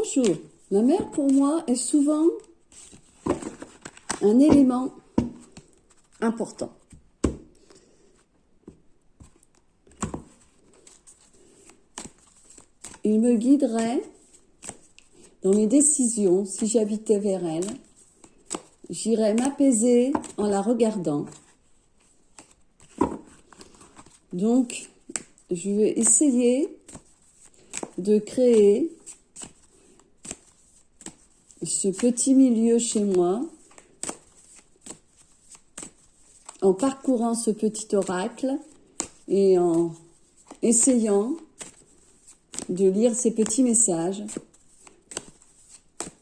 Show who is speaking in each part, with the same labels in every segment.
Speaker 1: Bonjour, la mer pour moi est souvent un élément important. Il me guiderait dans mes décisions si j'habitais vers elle. J'irais m'apaiser en la regardant. Donc, je vais essayer de créer ce petit milieu chez moi en parcourant ce petit oracle et en essayant de lire ces petits messages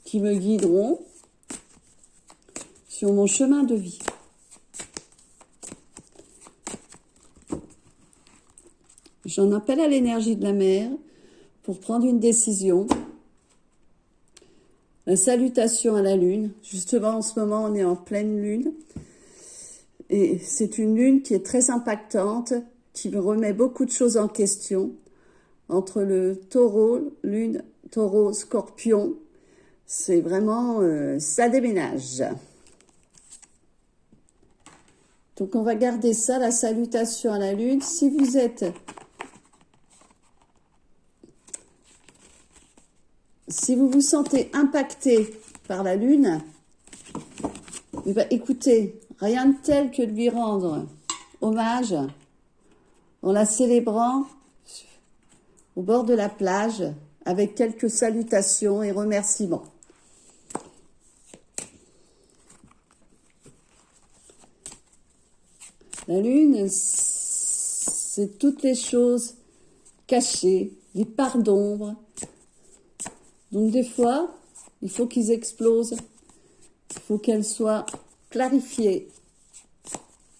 Speaker 1: qui me guideront sur mon chemin de vie. J'en appelle à l'énergie de la mer pour prendre une décision. La salutation à la lune. Justement, en ce moment, on est en pleine lune. Et c'est une lune qui est très impactante, qui me remet beaucoup de choses en question. Entre le taureau, lune, taureau, scorpion, c'est vraiment, ça déménage. Donc, on va garder ça, la salutation à la lune. Si vous vous sentez impacté par la lune, eh bien, écoutez, rien de tel que de lui rendre hommage en la célébrant au bord de la plage avec quelques salutations et remerciements. La lune, c'est toutes les choses cachées, les parts d'ombre. Donc des fois, il faut qu'ils explosent, il faut qu'elles soient clarifiées,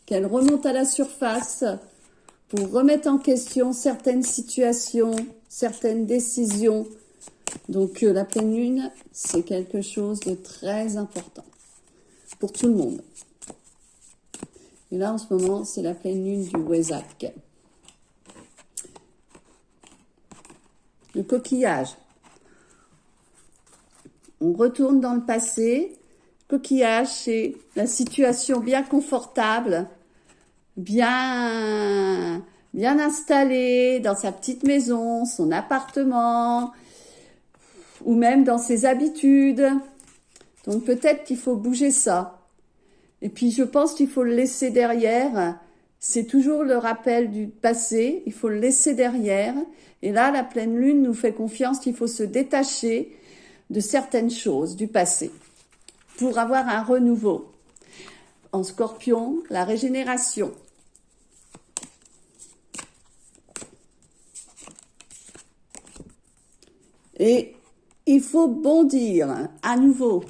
Speaker 1: qu'elles remontent à la surface pour remettre en question certaines situations, certaines décisions. Donc la pleine lune, c'est quelque chose de très important pour tout le monde. Et là, en ce moment, c'est la pleine lune du Wesak. Le coquillage. On retourne dans le passé. Coquillage, c'est la situation bien confortable, bien installée dans sa petite maison, son appartement, ou même dans ses habitudes. Donc peut-être qu'il faut bouger ça. Et puis je pense qu'il faut le laisser derrière. C'est toujours le rappel du passé, il faut le laisser derrière. Et là, la pleine lune nous fait confiance qu'il faut se détacher de certaines choses du passé pour avoir un renouveau. En Scorpion, la régénération. Et il faut bondir à nouveau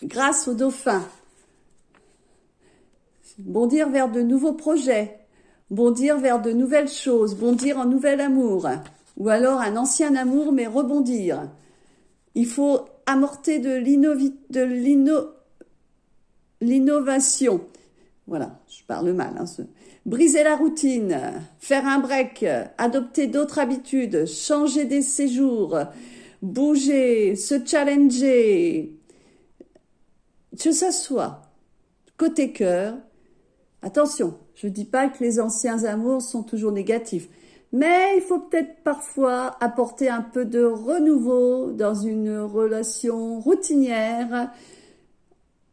Speaker 1: grâce au dauphin. Bondir vers de nouveaux projets, bondir vers de nouvelles choses, bondir en nouvel amour, ou alors un ancien amour mais rebondir. Il faut amorter de l'innovation. Voilà, je parle mal. Briser la routine, faire un break, adopter d'autres habitudes, changer des séjours, bouger, se challenger. Que ça soit côté cœur. Attention, je ne dis pas que les anciens amours sont toujours négatifs. Mais il faut peut-être parfois apporter un peu de renouveau dans une relation routinière.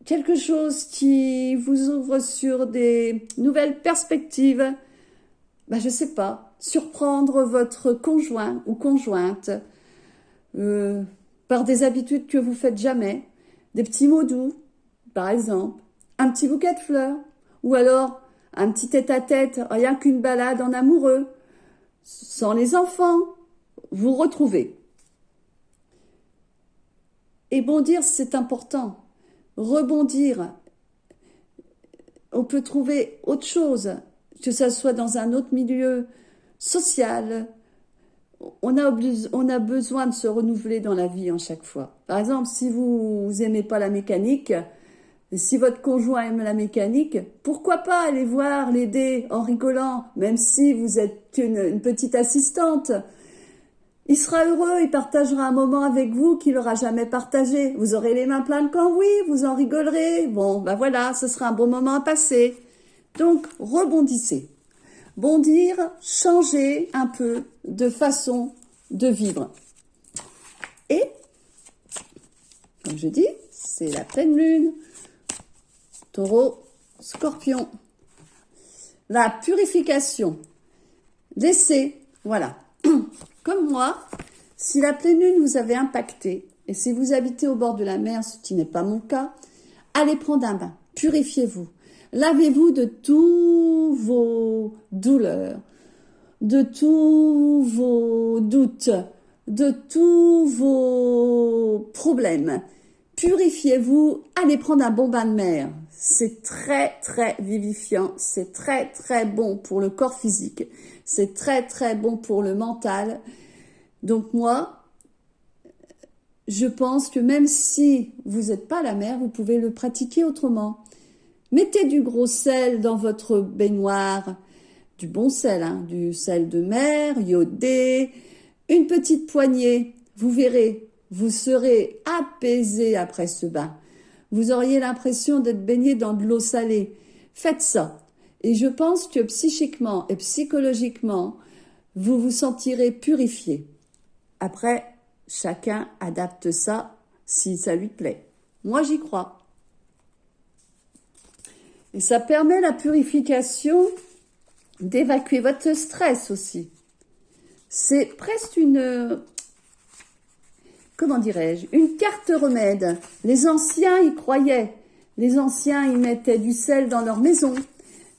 Speaker 1: Quelque chose qui vous ouvre sur des nouvelles perspectives. Je ne sais pas, surprendre votre conjoint ou conjointe par des habitudes que vous faites jamais. Des petits mots doux, par exemple. Un petit bouquet de fleurs. Ou alors un petit tête-à-tête, rien qu'une balade en amoureux. Sans les enfants, vous retrouvez. Et bondir, c'est important. Rebondir. On peut trouver autre chose, que ça soit dans un autre milieu social. On a besoin de se renouveler dans la vie en chaque fois. Par exemple, si vous n'aimez pas la mécanique, si votre conjoint aime la mécanique, pourquoi pas aller voir, l'aider en rigolant, même si vous êtes une petite assistante. Il sera heureux, il partagera un moment avec vous qu'il n'aura jamais partagé. Vous aurez les mains pleines de cambouis, vous en rigolerez. Bon, ben voilà, ce sera un bon moment à passer. Donc, rebondissez. Bondir, changez un peu de façon de vivre. Et, comme je dis, c'est la pleine lune. Taureau, Scorpion. La purification. Laissez, voilà. Comme moi, si la pleine lune vous avait impacté, et si vous habitez au bord de la mer, ce qui n'est pas mon cas, allez prendre un bain, purifiez-vous. Lavez-vous de tous vos douleurs, de tous vos doutes, de tous vos problèmes. Purifiez-vous, allez prendre un bon bain de mer. C'est très, très vivifiant, c'est très, très bon pour le corps physique, c'est très, très bon pour le mental. Donc moi, je pense que même si vous n'êtes pas à la mer, vous pouvez le pratiquer autrement. Mettez du gros sel dans votre baignoire, du bon sel, hein, du sel de mer, iodé, une petite poignée, vous verrez, vous serez apaisé après ce bain. Vous auriez l'impression d'être baigné dans de l'eau salée. Faites ça. Et je pense que psychiquement et psychologiquement, vous vous sentirez purifié. Après, chacun adapte ça si ça lui plaît. Moi, j'y crois. Et ça permet la purification d'évacuer votre stress aussi. C'est presque une... comment dirais-je, une carte remède. Les anciens y croyaient. Les anciens y mettaient du sel dans leur maison.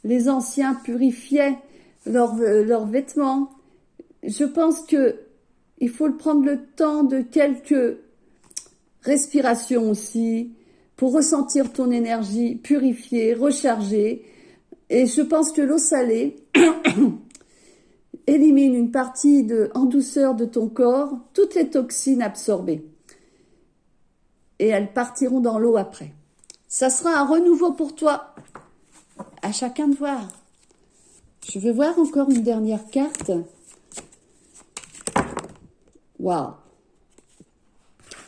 Speaker 1: Les anciens purifiaient leurs vêtements. Je pense que il faut prendre le temps de quelques respirations aussi pour ressentir ton énergie, purifier, recharger. Et je pense que l'eau salée élimine une partie en douceur de ton corps, toutes les toxines absorbées. Et elles partiront dans l'eau après. Ça sera un renouveau pour toi. À chacun de voir. Je vais voir encore une dernière carte. Waouh.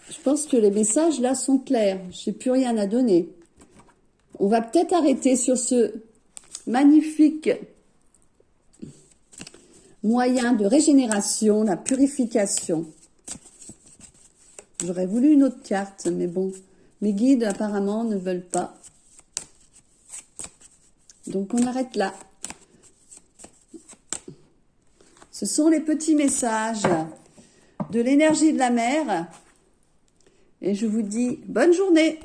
Speaker 1: Je pense que les messages là sont clairs. Je n'ai plus rien à donner. On va peut-être arrêter sur ce magnifique moyen de régénération, la purification. J'aurais voulu une autre carte, mais bon, mes guides apparemment ne veulent pas. Donc on arrête là. Ce sont les petits messages de l'énergie de la mer. Et je vous dis bonne journée.